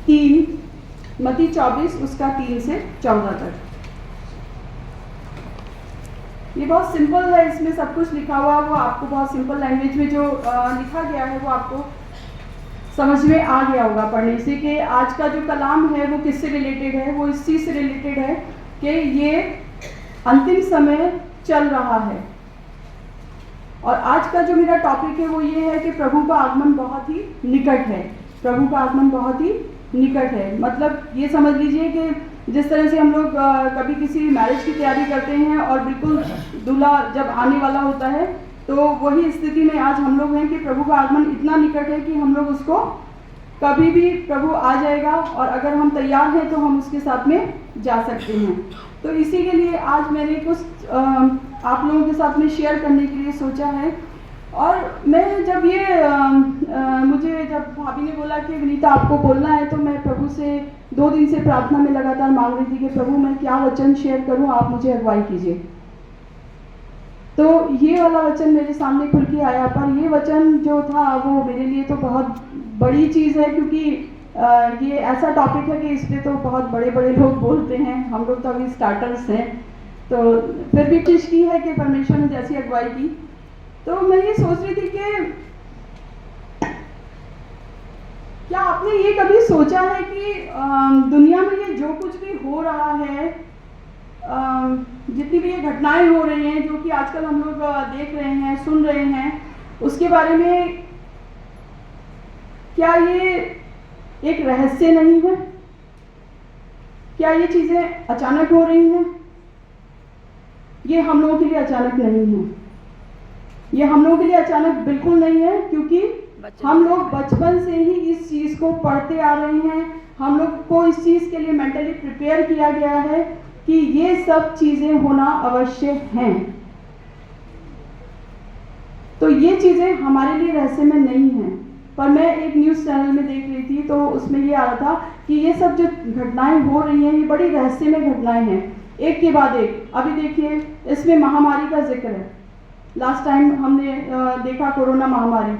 मत्ती 24 उसका 3 से 14 तक। ये बहुत सिंपल है, इसमें सब कुछ लिखा हुआ है, वो आपको बहुत सिंपल लैंग्वेज में जो लिखा गया है वो आपको समझ में आ गया होगा पढ़ने से कि आज का जो कलाम है वो किससे रिलेटेड है। वो इस चीज़ से रिलेटेड है कि ये अंतिम समय चल रहा है। और आज का जो मेरा टॉपिक है वो ये है कि प्रभु का आगमन बहुत ही निकट है। प्रभु का आगमन बहुत ही निकट है, मतलब ये समझ लीजिए कि जिस तरह से हम लोग कभी किसी मैरिज की तैयारी करते हैं और बिल्कुल दूल्हा जब आने वाला होता है, तो वही स्थिति में आज हम लोग हैं कि प्रभु का आगमन इतना निकट है कि हम लोग उसको कभी भी प्रभु आ जाएगा और अगर हम तैयार हैं तो हम उसके साथ में जा सकते हैं। तो इसी के लिए आज मैंने कुछ आप लोगों के साथ में शेयर करने के लिए सोचा है। और मैं जब मुझे जब भाभी ने बोला कि विनीता आपको बोलना है, तो मैं प्रभु से 2 दिन से प्रार्थना में लगातार मांग रही थी कि प्रभु मैं क्या वचन शेयर करूं, आप मुझे अगुवाई कीजिए। तो ये वाला वचन मेरे सामने खुल के आया, पर ये वचन जो था वो मेरे लिए तो बहुत बड़ी चीज़ है, क्योंकि ये ऐसा टॉपिक है कि इस पर तो बहुत बड़े बड़े लोग बोलते हैं, हम लोग तो अभी स्टार्टर्स हैं। तो फिर भी कोशिश की है कि परमेश्वर ने जैसी अगुवाई की। तो मैं ये सोच रही थी कि क्या आपने ये कभी सोचा है कि दुनिया में ये जो कुछ भी हो रहा है, जितनी भी ये घटनाएं हो रही हैं जो कि आजकल हम लोग देख रहे हैं, सुन रहे हैं, उसके बारे में क्या ये एक रहस्य नहीं है? क्या ये चीज़ें अचानक हो रही हैं? ये हम लोगों के लिए अचानक नहीं है। ये हम लोगों के लिए अचानक बिल्कुल नहीं है, क्योंकि हम लोग बचपन से ही इस चीज़ को पढ़ते आ रहे हैं। हम लोग को इस चीज़ के लिए मेंटली प्रिपेयर किया गया है कि ये सब चीज़ें होना अवश्य हैं। तो ये चीज़ें हमारे लिए रहस्य में नहीं हैं। पर मैं एक न्यूज़ चैनल में देख रही थी, तो उसमें ये आ रहा था कि ये सब जो घटनाएं हो रही हैं ये बड़ी रहस्यमय घटनाएं हैं, एक के बाद एक। अभी देखिए, इसमें महामारी का जिक्र है। लास्ट टाइम हमने देखा कोरोना महामारी,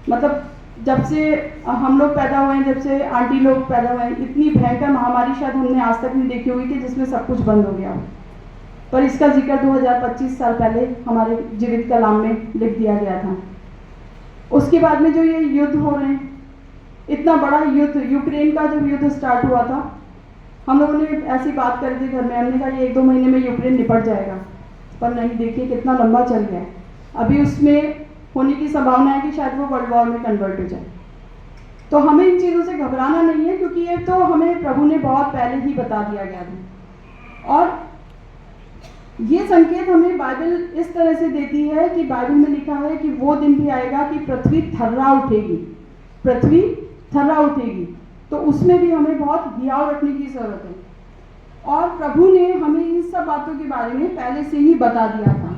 मतलब जब से हम लोग पैदा हुए हैं, जब से आंटी लोग पैदा हुए हैं, इतनी भयंकर महामारी शायद हमने आज तक नहीं देखी हुई कि जिसमें सब कुछ बंद हो गया हो। पर इसका जिक्र 2025 साल पहले हमारे जीवित कलाम में लिख दिया गया था। उसके बाद में जो ये युद्ध हो रहे हैं, इतना बड़ा युद्ध, यूक्रेन का जब युद्ध स्टार्ट हुआ था, हम लोगों ने ऐसी बात कर दी घर में, हमने कहा ये 1-2 महीने में यूक्रेन निपट जाएगा। पर नहीं, देखिए कितना लंबा चल गया है। अभी उसमें होने की संभावना है कि शायद वो वर्ल्ड वॉर में कन्वर्ट हो जाए। तो हमें इन चीज़ों से घबराना नहीं है, क्योंकि ये तो हमें प्रभु ने बहुत पहले ही बता दिया गया था। और ये संकेत हमें बाइबल इस तरह से देती है कि बाइबल में लिखा है कि वो दिन भी आएगा कि पृथ्वी थर्रा उठेगी, पृथ्वी थर्रा उठेगी। तो उसमें भी हमें बहुत हियाव रखने की ज़रूरत है। और प्रभु ने हमें इन सब बातों के बारे में पहले से ही बता दिया था।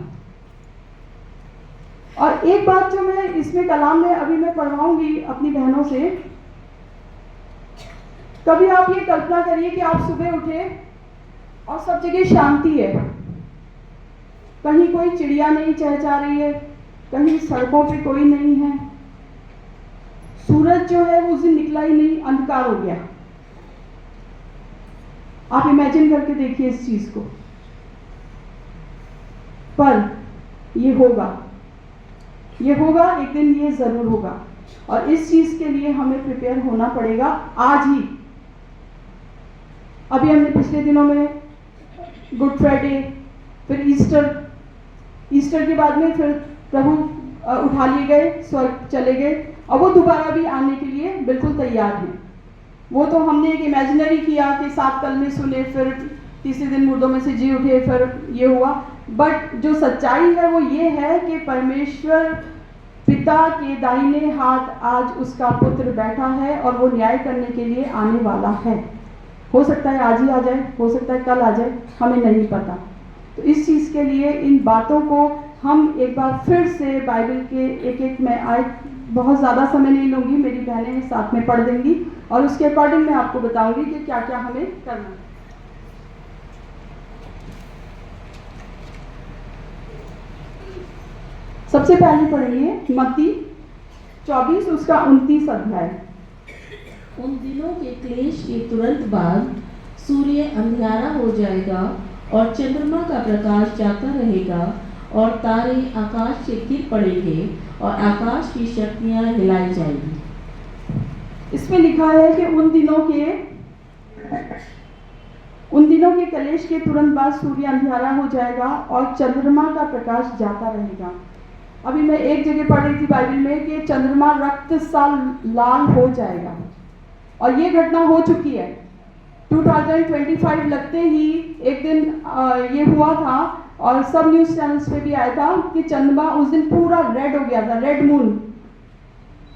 और एक बात जो मैं इसमें कलाम में अभी मैं पढ़वाऊंगी अपनी बहनों से, कभी आप ये कल्पना करिए कि आप सुबह उठे और सब जगह शांति है, कहीं कोई चिड़िया नहीं चहचहा रही है, कहीं सड़कों पे कोई नहीं है, सूरज जो है वो उस दिन निकला ही नहीं, अंधकार हो गया। आप इमेजिन करके देखिए इस चीज को। पर ये होगा, ये होगा, एक दिन ये जरूर होगा। और इस चीज के लिए हमें प्रिपेयर होना पड़ेगा आज ही। अभी हमने पिछले दिनों में गुड फ्राइडे, फिर ईस्टर के बाद में फिर प्रभु उठा लिए गए, स्वर्ग चले गए, और वो दोबारा भी आने के लिए बिल्कुल तैयार हैं। वो तो हमने एक इमेजिनरी किया कि 7 कलमे सुने, फिर तीसरे दिन मुर्दों में से जी उठे, फिर ये हुआ। बट जो सच्चाई है वो ये है कि परमेश्वर पिता के दाहिने हाथ आज उसका पुत्र बैठा है और वो न्याय करने के लिए आने वाला है। हो सकता है आज ही आ जाए, हो सकता है कल आ जाए, हमें नहीं पता। तो इस चीज़ के लिए इन बातों को हम एक बार फिर से बाइबल के एक मैं आज बहुत ज़्यादा समय नहीं लूँगी, मेरी बहनें साथ में पढ़ देंगी और उसके अकॉर्डिंग मैं आपको बताऊंगी कि क्या क्या हमें करना है। सबसे पहले पढ़ेंगे मत्ती 24 उसका 29 अध्याय। उन दिनों के क्लेश के तुरंत बाद सूर्य अंधियारा हो जाएगा और चंद्रमा का प्रकाश जाता रहेगा और तारे आकाश से गिर पड़ेंगे और आकाश की शक्तियां हिलाई जाएंगी। इसमें लिखा है कि उन दिनों के कलेश के तुरंत बाद सूर्य अंधियारा हो जाएगा और चंद्रमा का प्रकाश जाता रहेगा। अभी मैं एक जगह पढ़ रही थी बाइबल में कि चंद्रमा रक्त सा लाल हो जाएगा और ये घटना हो चुकी है। 2025 लगते ही एक दिन ये हुआ था और सब न्यूज़ चैनल्स पे भी आया था कि चंद्रमा उस दिन पूरा रेड हो गया था, रेड मून।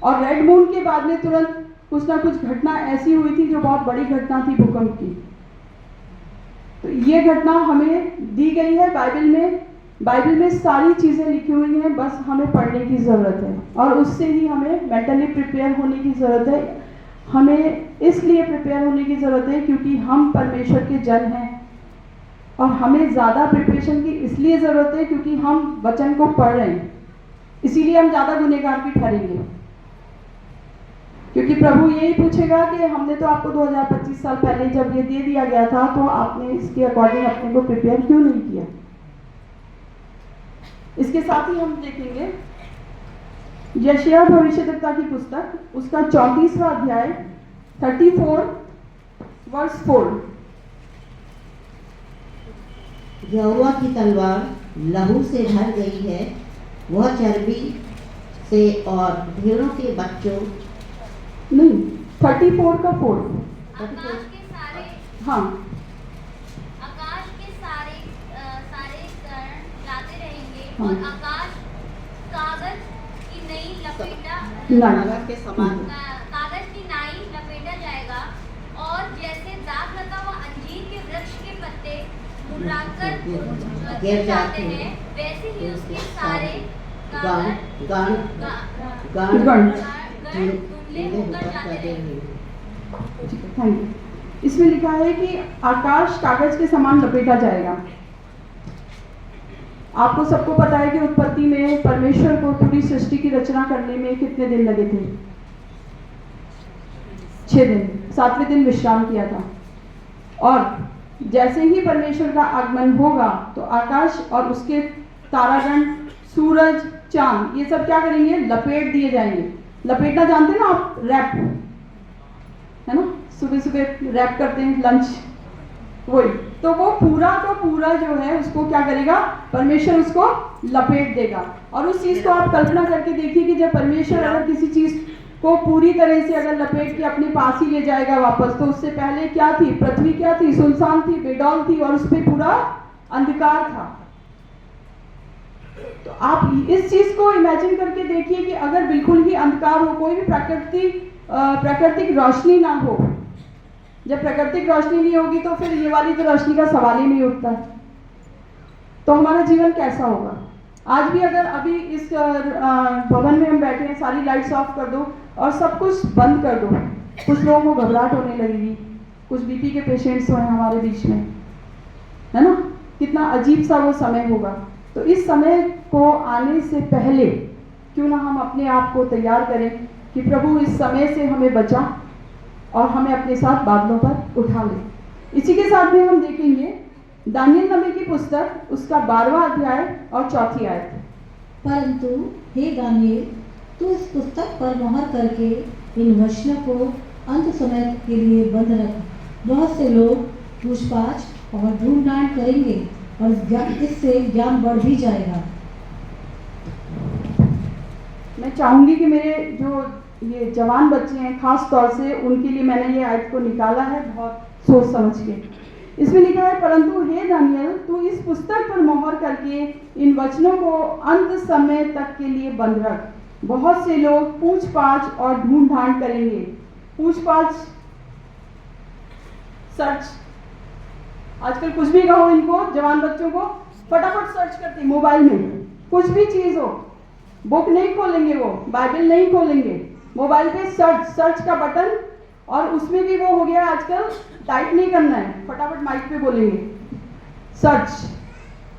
और रेड मून के बाद में तुरंत कुछ ना कुछ घटना ऐसी हुई थी जो बहुत बड़ी घटना थी, भूकंप की। तो ये घटना हमें दी गई है बाइबल में सारी चीज़ें लिखी हुई हैं, बस हमें पढ़ने की ज़रूरत है और उससे ही हमें मेंटली प्रिपेयर होने की ज़रूरत है। हमें इसलिए प्रिपेयर होने की ज़रूरत है क्योंकि हम परमेश्वर के जन हैं और हमें ज़्यादा प्रिपरेशन की इसलिए ज़रूरत है क्योंकि हम वचन को पढ़ रहे हैं, इसीलिए हम ज़्यादा गुनहगार भी ठहरेंगे। क्योंकि प्रभु यही पूछेगा कि हमने तो आपको 2025 साल पहले जब ये दे दिया गया था तो आपने इसके अकॉर्डिंग अपने को प्रिपेयर क्यों नहीं किया। इसके साथ ही हम देखेंगे यशायाह भविष्यद्वक्ता की पुस्तक, उसका 34वां अध्याय 34 वर्स 4। यहोवा की तलवार लहू से भर गई है, वह चर्बी से और भेड़ों के बच्चों नहीं 34 का 4। आकाश के सारे हाँ सारे कण गाते रहेंगे हाँ। और आकाश कागज की नई कागज के समान कागज की नाई लपेटा जाएगा और जैसे दाग लगा हुआ अंजीर के वृक्ष के पत्ते मुरझाकर गिर जाते हैं, वैसे ही उसके सारे गण धुंधले होकर जाते हैं। Thank you. इसमें लिखा है कि आकाश कागज के समान लपेटा जाएगा। आपको सबको पता है कि उत्पत्ति में परमेश्वर को पूरी सृष्टि की रचना करने में कितने दिन लगे थे? 6 दिन। 7वें दिन विश्राम किया था। और जैसे ही परमेश्वर का आगमन होगा तो आकाश और उसके तारागण, सूरज, चांद, ये सब क्या करेंगे? लपेट दिए जाएंगे। लपेटना जानते हैं ना आप? रैप, है ना? सुबह सुबह रैप करते हैं लंच, वही। तो वो पूरा जो है उसको क्या करेगा? परमेश्वर उसको लपेट देगा। और उस चीज को आप कल्पना करके देखिए कि जब परमेश्वर अगर किसी चीज को पूरी तरह से अगर लपेट के अपने पास ही ले जाएगा वापस, तो उससे पहले क्या थी? पृथ्वी क्या थी? सुनसान थी, बेडौल थी और उस पर पूरा अंधकार था। तो आप इस चीज को इमेजिन करके देखिए कि अगर बिल्कुल ही अंधकार हो, कोई भी प्राकृतिक रोशनी ना हो, जब प्राकृतिक रोशनी नहीं होगी तो फिर ये वाली तो रोशनी का सवाल ही नहीं उठता, तो हमारा जीवन कैसा होगा? आज भी अगर अभी इस भवन में हम बैठे हैं, सारी लाइट्स ऑफ कर दो और सब कुछ बंद कर दो, कुछ लोगों को घबराहट होने लगेगी, कुछ बीपी के पेशेंट्स हैं हमारे बीच में, है ना? कितना अजीब सा वो समय होगा। तो इस समय को आने से पहले क्यों ना हम अपने आप को तैयार करें कि प्रभु इस समय से हमें बचा और हमें अपने साथ बादलों पर उठा ले। इसी के साथ में हम देखेंगे दानियल नबी की पुस्तक, उसका 12वां अध्याय और 4 आयत। परंतु हे दानियल, तू इस पुस्तक पर मोहर करके इन वचनों को अंत समय के लिए बंद रख। बहुत से लोग पूछताछ और ढूंढ करेंगे और इससे ज्ञान बढ़ भी जाएगा। मैं चाहूंगी कि मेरे जो ये जवान बच्चे हैं, खास तौर से उनके लिए मैंने ये आयत को निकाला है बहुत सोच समझ के। इसमें लिखा है, परंतु हे दानियल, तू इस पुस्तक पर मोहर करके इन वचनों को अंत समय तक के लिए बंद रख। बहुत से लोग पूछ-पाछ और ढूंढ करेंगे। पूछ-पाछ, सर्च, आजकल कुछ भी कहो इनको, जवान बच्चों को, फटाफट सर्च करते मोबाइल में, कुछ भी चीज हो। बुक नहीं खोलेंगे, वो बाइबल नहीं खोलेंगे, मोबाइल पे सर्च का बटन, और उसमें भी वो हो गया आजकल, टाइप नहीं करना है, फटाफट माइक पे बोलेंगे सर्च।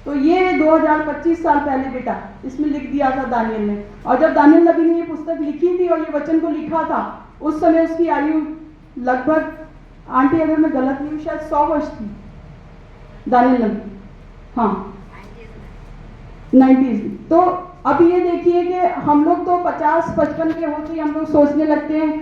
तो ये 2025 साल पहले बेटा इसमें लिख दिया था दानियल ने। और जब दानियल नबी ने ये पुस्तक लिखी थी और ये वचन को लिखा था, उस समय उसकी आयु लगभग, आंटी अगर मैं गलत नहीं हूँ, शायद 100 वर्ष थी दानियल नबी, हाँ 90s। तो अब ये देखिए कि हम लोग तो 50-55 के होते ही हम लोग सोचने लगते हैं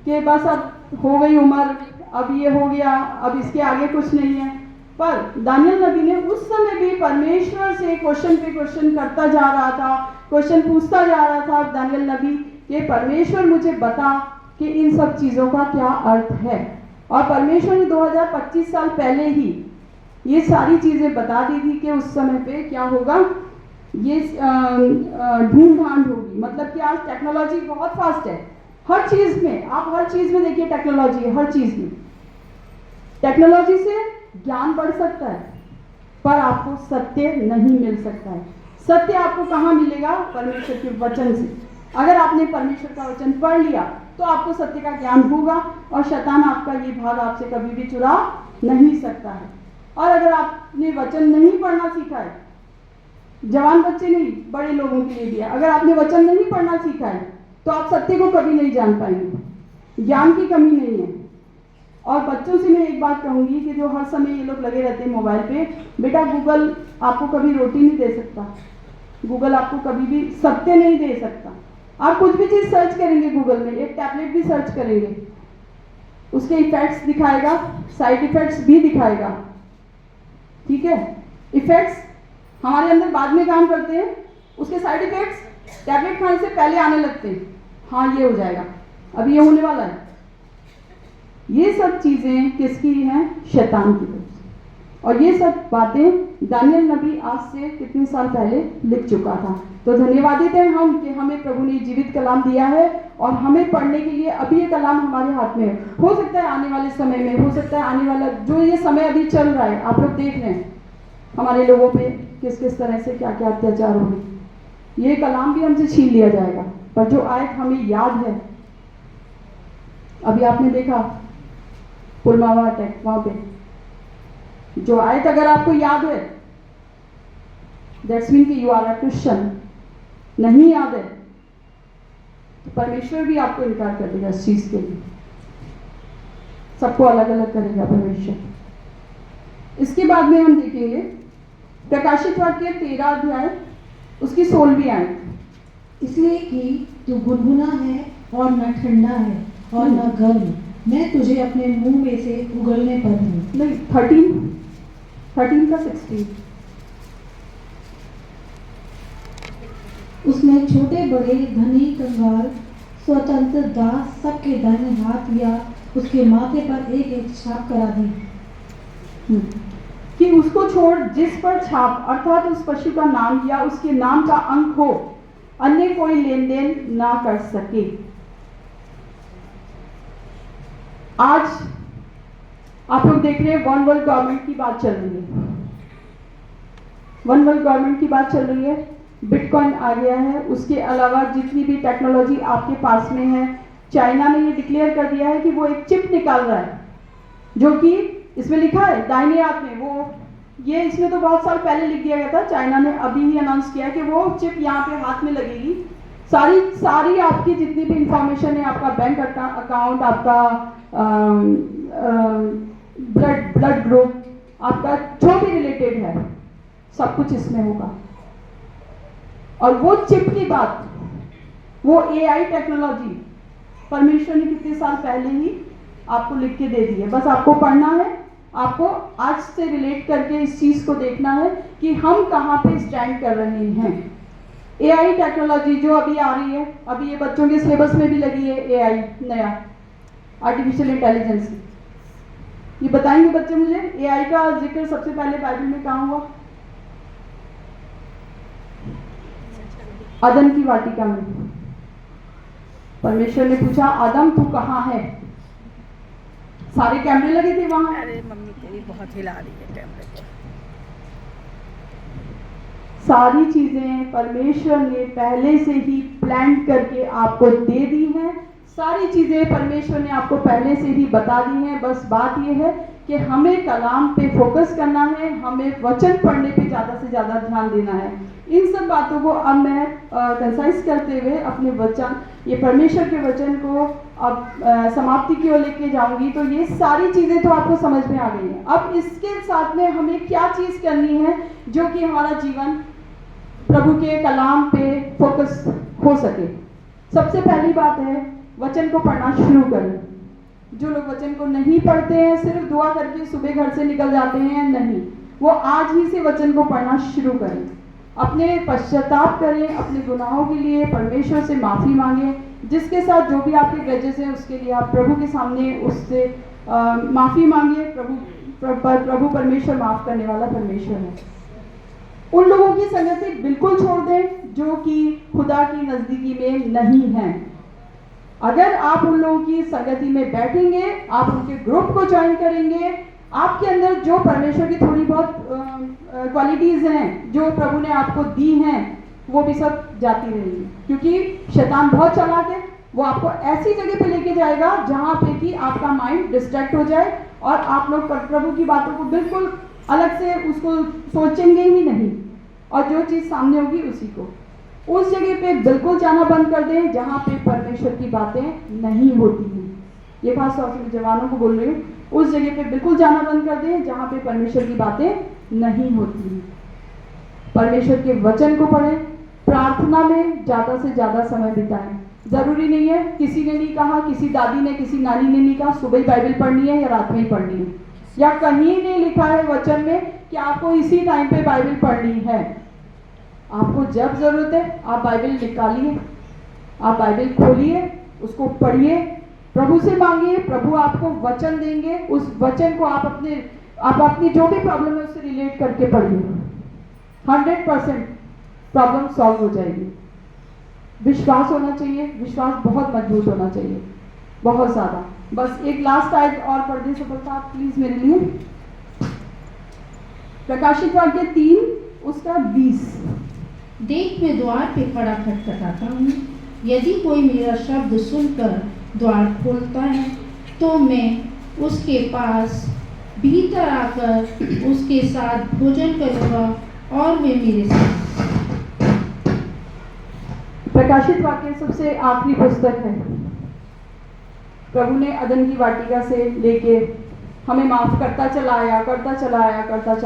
कि बस अब हो गई उम्र, अब ये हो गया, अब इसके आगे कुछ नहीं है। पर दानियल नबी ने उस समय भी परमेश्वर से क्वेश्चन पे क्वेश्चन करता जा रहा था, क्वेश्चन पूछता जा रहा था दानियल नबी कि परमेश्वर मुझे बता कि इन सब चीज़ों का क्या अर्थ है। और परमेश्वर ने 2025 साल पहले ही ये सारी चीज़ें बता दी थी कि उस समय पे क्या होगा, ये ढूंढ ढांड होगी। मतलब कि आज टेक्नोलॉजी बहुत फास्ट है, हर चीज़ में, आप हर चीज़ में देखिए टेक्नोलॉजी है, हर चीज़ में। टेक्नोलॉजी से ज्ञान बढ़ सकता है पर आपको सत्य नहीं मिल सकता है। सत्य आपको कहाँ मिलेगा? परमेश्वर के वचन से। अगर आपने परमेश्वर का वचन पढ़ लिया तो आपको सत्य का ज्ञान होगा और शैतान आपका ये भाग आपसे कभी भी चुरा नहीं सकता है। और अगर आपने वचन नहीं पढ़ना सीखा है, जवान बच्चे नहीं, बड़े लोगों के लिए भी है, अगर आपने वचन नहीं पढ़ना सीखा है तो आप सत्य को कभी नहीं जान पाएंगे। ज्ञान की कमी नहीं है। और बच्चों से मैं एक बात कहूंगी कि जो हर समय ये लोग लगे रहते हैं मोबाइल पे, बेटा गूगल आपको कभी रोटी नहीं दे सकता, गूगल आपको कभी भी सत्य नहीं दे सकता। आप कुछ भी चीज़ सर्च करेंगे गूगल में, एक टैबलेट भी सर्च करेंगे, उसके इफेक्ट्स दिखाएगा, साइड इफेक्ट्स भी दिखाएगा, ठीक है। इफेक्ट्स हमारे अंदर बाद में काम करते हैं, उसके साइड इफेक्ट्स टैबलेट खाने से पहले आने लगते हैं। हाँ ये हो जाएगा, अभी ये होने वाला है। ये सब चीज़ें किसकी हैं? शैतान की तरफ से। और ये सब बातें दानियल नबी आज से कितने साल पहले लिख चुका था। तो धन्यवादित हैं हम कि हमें प्रभु ने जीवित कलाम दिया है और हमें पढ़ने के लिए अभी ये कलाम हमारे हाथ में है। हो सकता है आने वाले समय में, हो सकता है आने वाला जो ये समय अभी चल रहा है, आप लोग देख रहे हैं हमारे लोगों पे किस किस तरह से क्या क्या अत्याचार हो रहे, ये कलाम भी हमसे छीन लिया जाएगा। पर जो आयत हमें याद है, अभी आपने देखा पुलवामा अटैक, वहां पे जो आयत अगर आपको याद है, दैट्स मीन कि यू आर अ क्रिश्चियन। नहीं याद है तो परमेश्वर भी आपको इनकार कर देगा इस चीज के लिए। सबको अलग अलग करेगा परमेश्वर। इसके बाद में हम देखेंगे प्रकाशित वाक्य 13 अध्याय उसकी 16वीं आयत। इसलिए कि तू गुनगुना है और न ठंडा है और न गर्म, मैं तुझे अपने मुंह में से उगलने पर हूँ। नहीं, 13 का 16। उसने छोटे बड़े धनी कंगाल स्वतंत्र दास सबके दाहिने हाथ या उसके माथे पर एक एक छाप करा दी कि उसको छोड़ जिस पर छाप अर्थात उस पशु का नाम या उसके नाम का अंक हो, अन्य कोई लेन देन ना कर सके। आज आप लोग देख रहे हैं वन वर्ल्ड गवर्नमेंट की बात चल रही है, वन वर्ल्ड गवर्नमेंट की बात चल रही है। बिटकॉइन आ गया है, उसके अलावा जितनी भी टेक्नोलॉजी आपके पास में है, चाइना ने ये डिक्लेयर कर दिया है कि वो एक चिप निकाल रहा है जो कि इसमें लिखा है दाहिने हाथ में। वो ये इसमें तो बहुत साल पहले लिख दिया गया था, चाइना ने अभी ही अनाउंस किया कि वो चिप यहाँ पे हाथ में लगेगी। सारी आपकी जितनी भी इंफॉर्मेशन है, आपका बैंक अकाउंट, आपका ब्लड ग्रुप, आपका जो भी रिलेटेड है, सब कुछ इसमें होगा। और वो चिप की बात, वो एआई टेक्नोलॉजी परमेश्वर ने कितने साल पहले ही आपको लिख के दे दी है। बस आपको पढ़ना है, आपको आज से रिलेट करके इस चीज को देखना है कि हम कहाँ पे स्टैंड कर रहे हैं। एआई टेक्नोलॉजी जो अभी आ रही है, अभी ये बच्चों के सिलेबस में भी लगी है, एआई नया आर्टिफिशियल इंटेलिजेंस। ये बताएंगे बच्चे मुझे एआई का जिक्र सबसे पहले बाइबल में कहाँ हुआ? अदन की वाटिका में। परमेश्वर ने पूछा, आदम तू कहाँ है? सारे कैमरे लगे थे वहां। अरे मम्मी तेरी बहुत हिला रही है कैमरे को। सारी चीजें परमेश्वर ने पहले से ही प्लान करके आपको दे दी हैं। सारी चीजें परमेश्वर ने आपको पहले से ही बता दी हैं। बस बात यह है कि हमें कलाम पे फोकस करना है, हमें वचन पढ़ने पे ज़्यादा से ज़्यादा ध्यान देना है। इन सब बातों को अब मैं कंसाइज करते हुए अपने वचन ये परमेश्वर के वचन को अब समाप्ति की ओर लेके जाऊंगी, तो ये सारी चीज़ें तो आपको समझ में आ गई हैं। अब इसके साथ में हमें क्या चीज़ करनी है जो कि हमारा जीवन प्रभु के कलाम पे फोकस हो सके। सबसे पहली बात है, वचन को पढ़ना शुरू करें। जो लोग वचन को नहीं पढ़ते हैं, सिर्फ दुआ करके सुबह घर से निकल जाते हैं, नहीं, वो आज ही से वचन को पढ़ना शुरू करें। अपने पश्चाताप करें, अपने गुनाहों के लिए परमेश्वर से माफ़ी मांगें। जिसके साथ जो भी आपके ग्रजेस हैं उसके लिए आप प्रभु के सामने उससे माफ़ी मांगिए। प्रभु परमेश्वर माफ़ करने वाला परमेश्वर है। उन लोगों की संगति बिल्कुल छोड़ दें जो कि खुदा की नज़दीकी में नहीं हैं। अगर आप उन लोगों की संगति में बैठेंगे, आप उनके ग्रुप को ज्वाइन करेंगे, आपके अंदर जो परमेश्वर की थोड़ी बहुत क्वालिटीज़ हैं जो प्रभु ने आपको दी हैं, वो भी सब जाती रहेंगी। क्योंकि शैतान बहुत चालाक है, वो आपको ऐसी जगह पे लेके जाएगा जहाँ पे कि आपका माइंड डिस्ट्रैक्ट हो जाए और आप लोग प्रभु की बातों को बिल्कुल अलग से उसको सोचेंगे ही नहीं, और जो चीज़ सामने होगी उसी को। उस जगह पे बिल्कुल जाना बंद कर दें जहाँ पे परमेश्वर की बातें नहीं होती हैं। ये खास तौर से जवानों को बोल रही हूँ, उस जगह पे बिल्कुल जाना बंद कर दें जहाँ पे परमेश्वर की बातें नहीं होती हैं। परमेश्वर के वचन को पढ़ें, प्रार्थना में ज़्यादा से ज़्यादा समय बिताएं। ज़रूरी नहीं है, किसी ने नहीं कहा, किसी दादी ने, किसी नानी ने नहीं कहा सुबह ही बाइबल पढ़नी है या रात में ही पढ़नी है, या कहीं नहीं लिखा है वचन में कि आपको इसी टाइम पे बाइबल पढ़नी है। आपको जब ज़रूरत है आप बाइबल निकालिए, आप बाइबल खोलिए, उसको पढ़िए, प्रभु से मांगिए, प्रभु आपको वचन देंगे। उस वचन को आप अपनी जो भी प्रॉब्लम है उससे रिलेट करके पढ़िए। 100% प्रॉब्लम सॉल्व हो जाएगी। विश्वास होना चाहिए, विश्वास बहुत मजबूत होना चाहिए, बहुत ज़्यादा। बस एक लास्ट आयत और पढ़ दें सफलता आप प्लीज़ मेरे लिए। प्रकाशित वाक्य 3 उसका 20। देख मैं द्वार पे खड़ा खटखटाता हूँ, यदि कोई मेरा शब्द सुनकर द्वार खोलता है तो मैं उसके पास भीतर आकर उसके साथ भोजन करूँगा और वे मेरे साथ। प्रकाशित वाक्य सबसे आखिरी पुस्तक है। प्रभु ने अदन की वाटिका से लेके हमें माफ़ करता चला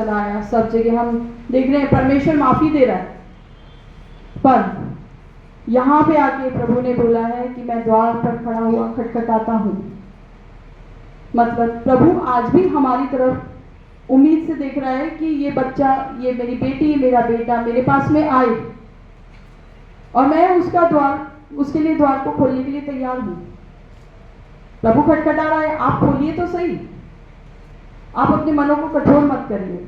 आया। सब जगह हम देख रहे हैं परमेश्वर माफ़ी दे रहा है, पर यहाँ पे आके प्रभु ने बोला है कि मैं द्वार पर खड़ा हुआ खटखटाता हूँ। मतलब प्रभु आज भी हमारी तरफ उम्मीद से देख रहा है कि ये बच्चा, ये मेरी बेटी, मेरा बेटा मेरे पास में आए और मैं उसके लिए द्वार को खोलने के लिए तैयार हूँ। प्रभु खटखटा रहा है, आप खोलिए तो सही। आप अपने मनों को कठोर मत करिए,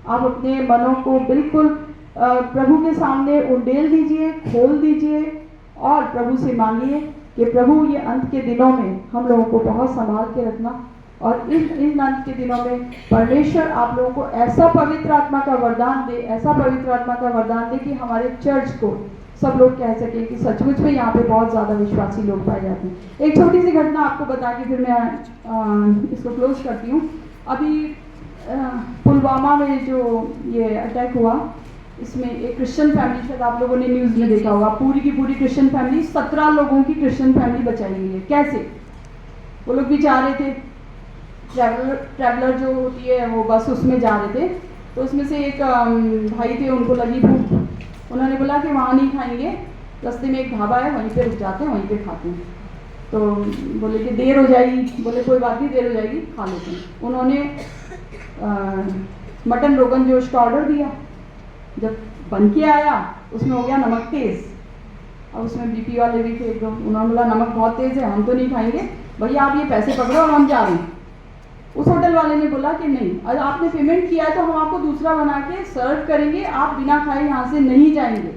आप अपने मनों को बिल्कुल प्रभु के सामने उंडेल दीजिए, खोल दीजिए और प्रभु से मांगिए कि प्रभु ये अंत के दिनों में हम लोगों को बहुत संभाल के रखना, और इन अंत के दिनों में परमेश्वर आप लोगों को ऐसा पवित्र आत्मा का वरदान दे कि हमारे चर्च को सब लोग कह सकें कि सचमुच में यहाँ पे बहुत ज़्यादा विश्वासी लोग पाए जाते हैं। एक छोटी सी घटना आपको बता के फिर मैं इसको क्लोज करती हूँ। अभी पुलवामा में जो ये अटैक हुआ, इसमें एक क्रिश्चियन फैमिली, शायद आप लोगों ने न्यूज़ में देखा होगा, पूरी की पूरी क्रिश्चियन फैमिली, 17 लोगों की क्रिश्चियन फैमिली बचाई गई है। कैसे? वो लोग भी जा रहे थे, ट्रैवलर जो होती है वो बस, उसमें जा रहे थे, तो उसमें से एक भाई थे, उनको लगी भूख, उन्होंने बोला कि वहाँ नहीं खाएंगे, रास्ते में एक ढाबा है वहीं पे रुक जाते हैं, वहीं पे खाते हैं। तो बोले कि देर हो जाएगी, बोले कोई बात नहीं, देर हो जाएगी, खा लेते हैं। उन्होंने मटन रोगन जोश का ऑर्डर दिया। जब बन के आया उसमें हो गया नमक तेज़, और उसमें बीपी वाले भी थे एक दो, उन्होंने बोला नमक बहुत तेज़ है, हम तो नहीं खाएंगे, भैया आप ये पैसे पकड़ो और हम जा रहे हैं। उस होटल वाले ने बोला कि नहीं, अगर आपने पेमेंट किया है तो हम आपको दूसरा बना के सर्व करेंगे, आप बिना खाए यहाँ से नहीं जाएंगे।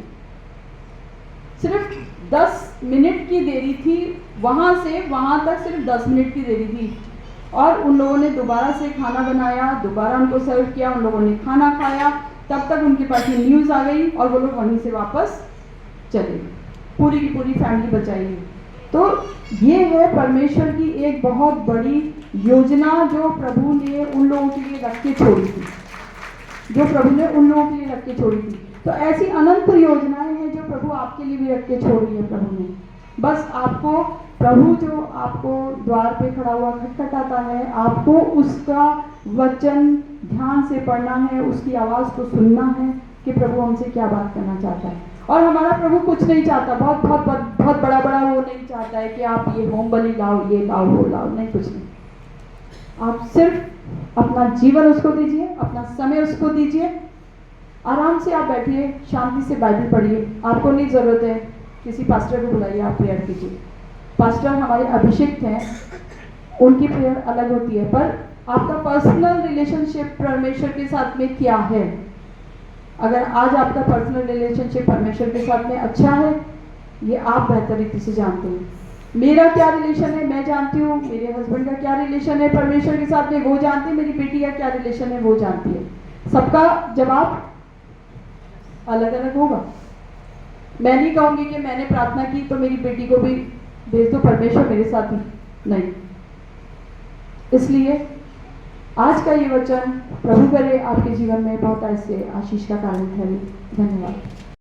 सिर्फ 10 मिनट की देरी थी, वहाँ से वहाँ तक सिर्फ 10 मिनट की देरी थी, और उन लोगों ने दोबारा से खाना बनाया, दोबारा उनको सर्व किया, उन लोगों ने खाना खाया, तब तक उनके पास में न्यूज़ आ गई और वो लोग वहीं से वापस चले, पूरी की पूरी फैमिली बचाई गई। तो ये है परमेश्वर की एक बहुत बड़ी योजना जो प्रभु ने उन लोगों के लिए रख के छोड़ी थी, तो ऐसी अनंत योजनाएं हैं जो प्रभु आपके लिए भी रख के छोड़ी है प्रभु ने। बस आपको प्रभु जो आपको द्वार पे खड़ा हुआ खटखटाता है, आपको उसका वचन ध्यान से पढ़ना है, उसकी आवाज़ को सुनना है कि प्रभु हमसे क्या बात करना चाहता है। और हमारा प्रभु कुछ नहीं चाहता, बहुत बड़ा वो नहीं चाहता है कि आप ये होम बलि लाओ, ये लाओ, वो लाओ, नहीं, कुछ नहीं। आप सिर्फ अपना जीवन उसको दीजिए, अपना समय उसको दीजिए, आराम से आप बैठिए, शांति से बाइबल पढ़िए। आपको नहीं ज़रूरत है किसी पास्टर को बुलाइए, आप प्रेयर कीजिए। पास्टर हमारे अभिषिक्त हैं, उनकी प्रेयर अलग होती है, पर आपका पर्सनल रिलेशनशिप परमेश्वर के साथ में क्या है? अगर आज आपका पर्सनल रिलेशनशिप परमेश्वर के साथ में अच्छा है, ये आप बेहतर रीति से जानते हैं। मेरा क्या रिलेशन है मैं जानती हूँ, मेरे हस्बैंड का क्या रिलेशन है परमेश्वर के साथ में वो जानते हैं, मेरी बेटी का क्या रिलेशन है वो जानती है। सबका जवाब अलग अलग होगा। मैं नहीं कहूँगी कि मैंने प्रार्थना की तो मेरी बेटी को भी भेज दो, परमेश्वर मेरे साथ ही नहीं। इसलिए आज का ये वचन प्रभु करे आपके जीवन में बहुत ऐसे आशीष का कारण ठहरे। धन्यवाद।